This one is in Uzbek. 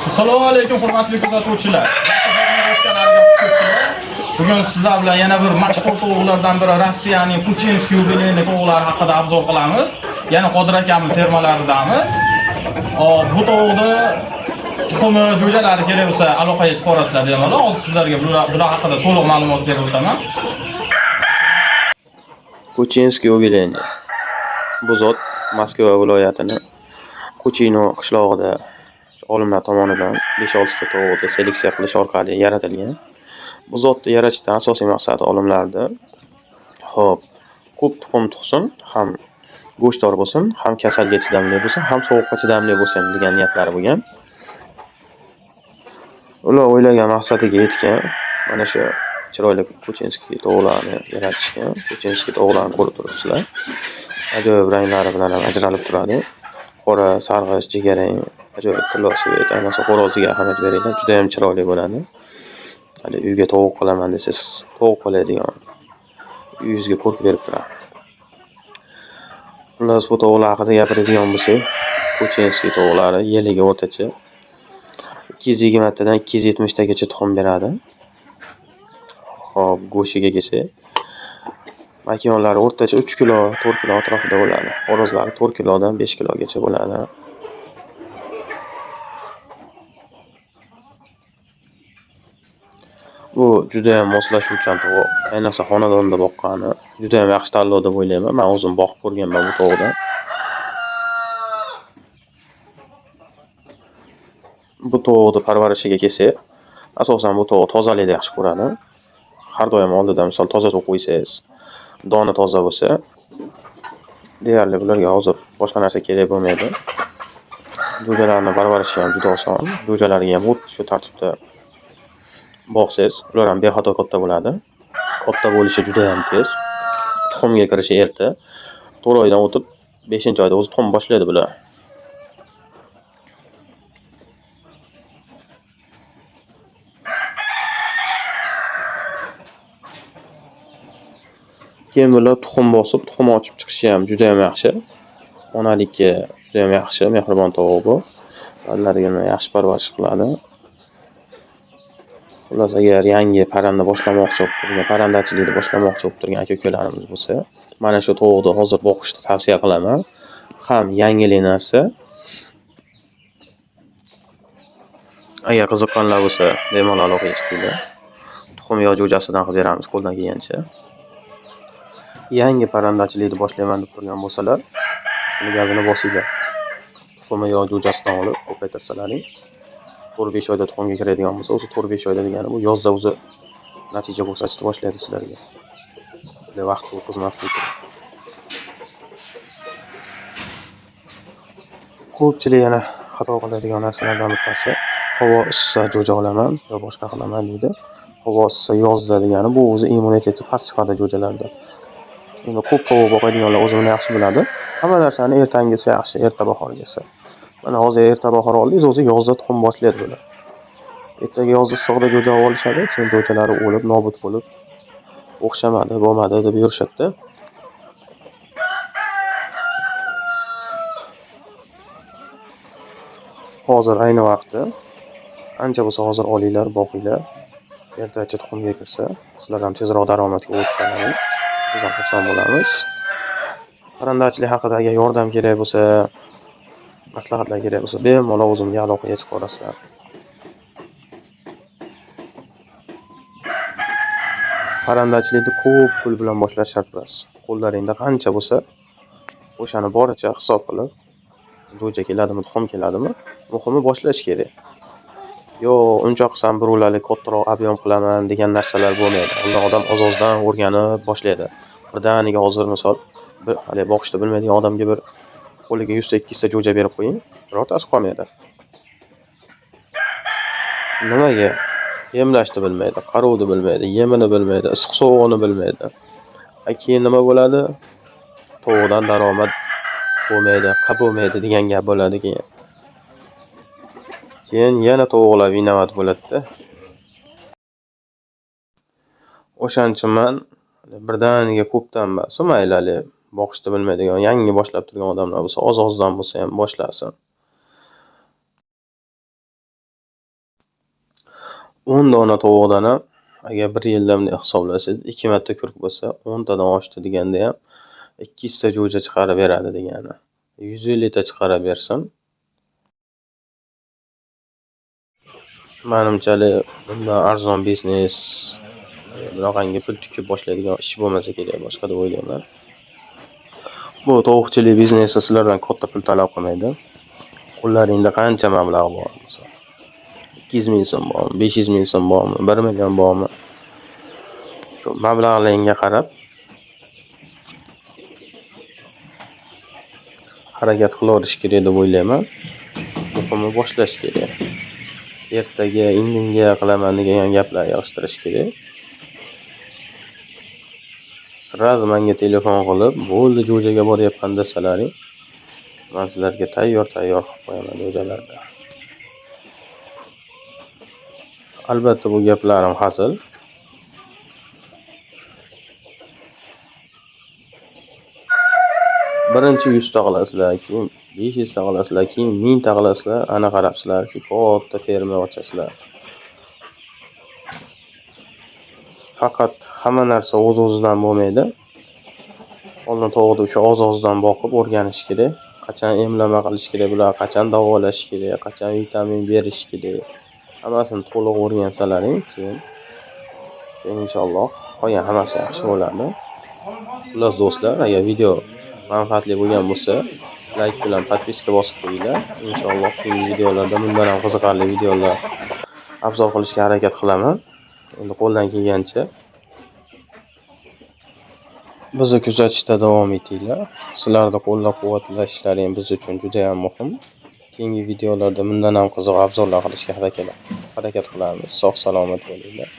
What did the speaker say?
Assalomu alaykum hurmatli kuzatuvchilar. Bugun sizlar bilan yana bir mashhur tovuqlardan biri Rossiyaning Puchinskiy yubileyli tovuqlari haqida obzor qilamiz. Yana Qodir akamning fermalaridamiz. Bu tovuqni tuxumi, jo'jalari kerak bo'lsa aloqaga chiqib olasizlar bemalol. Hozir sizlarga bular haqida to'liq ma'lumot berib o'taman. Puchinskiy yubileyli. Bu zot Moskva viloyatining Kuchino qishlog'ida olimlar tomonidan 5-6 ta tovuqni seleksiya qilish orqali yaratilgan. Bu zotni yaratishdan asosiy maqsadi olimlardir. Xo'p, ko'p tuxum tug'sin, ham go'shtdor bo'lsin, ham kasalga chidamli bo'lsin, ham sovuqqa chidamli bo'lsin degan niyatlari bo'lgan. Ular o'ylagan maqsadiga yetgan. Mana shu chiroyli Puchinskiy tovuqlarni yaratishgan. Puchinskiy tovuqlarni ko'rib turibsizlar. Ajoyib ranglari bilan ham ajralib turadi. Qora, sarg'ish, jigarrang, ajoyib tillosi, ayniqsa xo'roziga ahamiyat beringlar, juda ham chiroyli bo'ladi. Hali uyga tovuq qilaman desangiz, tovuq qiladigan uyingizga ko'rk berib turadi. Xullas, bu tovuqlar haqida gapiradigan bo'lsak, Puchinskiy tovuqlari yiliga o'rtacha 220 tadan 270 tagacha tuxum beradi. Xo'p, go'shtiga kelsak, makonlari o'rtacha 3 kilo, 4 kilo atrofida bo'ladi. Xo'rozlari 4 kilodan 5 kilogacha bo'ladi. Bu juda ham moslashuvchan tovuq. Ayniqsa xonadonda boqqani juda ham yaxshi tanlov deb o'ylayman. Men o'zim boqib ko'rganman bu tovuqni. Bu tovuqni parvarishiga kelsak, asosan bu tovuq tozalikni yaxshi ko'radi. Har doim oldida misol toza suv qo'ysangiz, doni toza bo'lsa, deyarli bularga hozir boshqa narsa kerak bo'lmaydi. Jo'jalarni parvarishi ham juda oson. Jo'jalarga ham xuddi shu tartibda boqsangiz, ular ham bexato katta bo'ladi. Katta bo'lishi juda ham tez. Tuxumga kirishi erta. 4 oydan o'tib 5-oyda o'zi tuxum boshlaydi bular. Keyin bular tuxum bosib, tuxum ochib chiqishi ham juda ham yaxshi. Onalikka juda ham yaxshi, mehribon tovuq bu. Balalarga yaxshi parvarish qiladi. Xullas, agar yangi parranda boshlamoqchi bo'lib turgan, parrandachilikni boshlamoqchi bo'lib turgan aka-ukalarimiz bo'lsa, mana shu tovuqni hozir boqishni tavsiya qilaman. Ham yangilik narsa. Agar qiziqqanlar bo'lsa, bemalol aloqaga chiqinglar. Tuxum yo jo'jasidan qilib beramiz qo'ldan kelgancha. Yangi parrandachilikni boshlayman deb turgan bo'lsalar, buni gazini bosinglar. Tuxumi yo jo'jasidan olib ko'paytirsalaring, 4-5 oyda tuxumga kiradigan bo'lsa, o'zi 4-5 oyda degani bu yozda o'zi natija ko'rsatishni boshlaydi sizlarga. Juda vaqt o'tkazmasligi kerak. Ko'pchilik yana xato qiladigan narsalardan bittasi, havo issisa jo'ja olaman yo boshqa qilaman deydi. Havo issisa yozda degani bu o'zi immuniteti past chiqadi jo'jalarda. Endi ko'p tovuq boqadiganlar o'zi buni yaxshi biladi. Hamma narsani ertangisi yaxshi, erta bahorgisi. Mana hozir erta bahor oldingiz, o'zi yozda tuxum boshlaydi bular. Ertaga yoz issiqda jo'ja olishadi, keyin jo'jalari o'lib, nobud bo'lib, o'xshamadi, bo'lmadi deb yurishadi. Hozir ayni vaqti ancha bo'lsa hozir olinglar, boqinglar. Ertacha tuxumga kirsa, sizlar ham tezroq daromadga o'tishlaring. Biz ham xursand bo'lamiz. Parrandachilik haqida agar yordam kerak bo'lsa, maslahatlar kerak bo'lsa, bemalol o'zimga aloqaga chiqib olasizlar. Parrandachilikni ko'p pul bilan boshlash shart emas. Qo'llaringda qancha bo'lsa, o'shani boricha hisob qilib, jo'ja keladimi, tuxum keladimi, muhimi boshlash kerak. Yo, uncha qilsam birovlarga kattaroq ob'yom qilaman degan narsalar bo'lmaydi. Unda odam oz-ozdan o'rganib boshlaydi. Birdaniga hozir misol hali boqishni bilmaydigan odamga bir qo'liga 100 ta 200 ta jo'ja berib qo'ying, birortasi qolmaydi. Nimaga? Yemlashni bilmaydi, qaruvni bilmaydi, yemini bilmaydi, issiq sovug'ini bilmaydi. Keyin nima bo'ladi? Tovuqdan daromad bo'lmaydi, bo'lmaydi degan gap bo'ladi keyin. Keyin yana tovuqlar vinovat bo'ladi-da. O'shaning uchun men birdaniga ko'pdan emas, mayli boqishni bilmaydigan, yangi boshlab turgan odamlar bo'lsa, oz-ozdan bo'lsa ham boshlasin. 10 dona tovuqdan ham agar 1 yilda bunday hisoblasangiz 2 marta ko'rib bo'lsa 10 tadan oshdi deganda ham 200 ta jo'ja chiqarib beradi degani. 150 ta chiqarib bersin. Menimchalik bundan arzon biznes, bunaqangi pul tikib boshlaydigan ish bo'lmasa kerak boshqa deb o'ylayman. Bu tovuqchilik biznesi sizlardan katta pul talab qilmaydi. Qo'llaringda qancha mablag' bor? Misol 200 ming so'm bormi, 500 ming so'm bormi, 1 million bormi? Shu mablag'laringga qarab harakat qilaverish kerak deb o'ylayman. Muhimi boshlash kerak. Ertaga, indinga qilaman degan gaplarni yig'ishtirish kerak. Sirazi menga telefon qilib, bo'ldi jo'jaga boryapman desalaring, men sizlarga tayyor qilib qo'yaman jo'jalarda. Albatta bu gaplarim hazil. Birinchi 100 ta qilasizlar, keyin 500 ta qilasizlar, keyin 1000 ta qilasizlar, ana qarabsizlarki, katta ferma ochasizlar. Faqat hamma narsa o'z-o'zidan bo'lmaydi. Oldin tovuqni o'sha oz-ozdan boqib o'rganish kerak. Qachon emlama qilish kerak, bular qachon davolash kerak, qachon vitamin berish kerak. Hammasini to'liq o'rgansalaring, keyin inshaalloh qolgan hammasi yaxshi bo'ladi. Xullas do'stlar, agar video manfaatli bo'lgan bo'lsa, like bilan podpiska bosib qo'yinglar. Inshaalloh keyingi videolarda bundan ham qiziqarli videolar obzor qilishga harakat qilaman. Endi qo'ldan kelgancha bizni kuzatishda davom etinglar. Sizlarning qo'llab-quvvatlashlaring biz uchun juda ham muhim. Keyingi videolarda bundan ham qiziq obzorlar qilishga harakat qilamiz. Sog' salomat bo'linglar.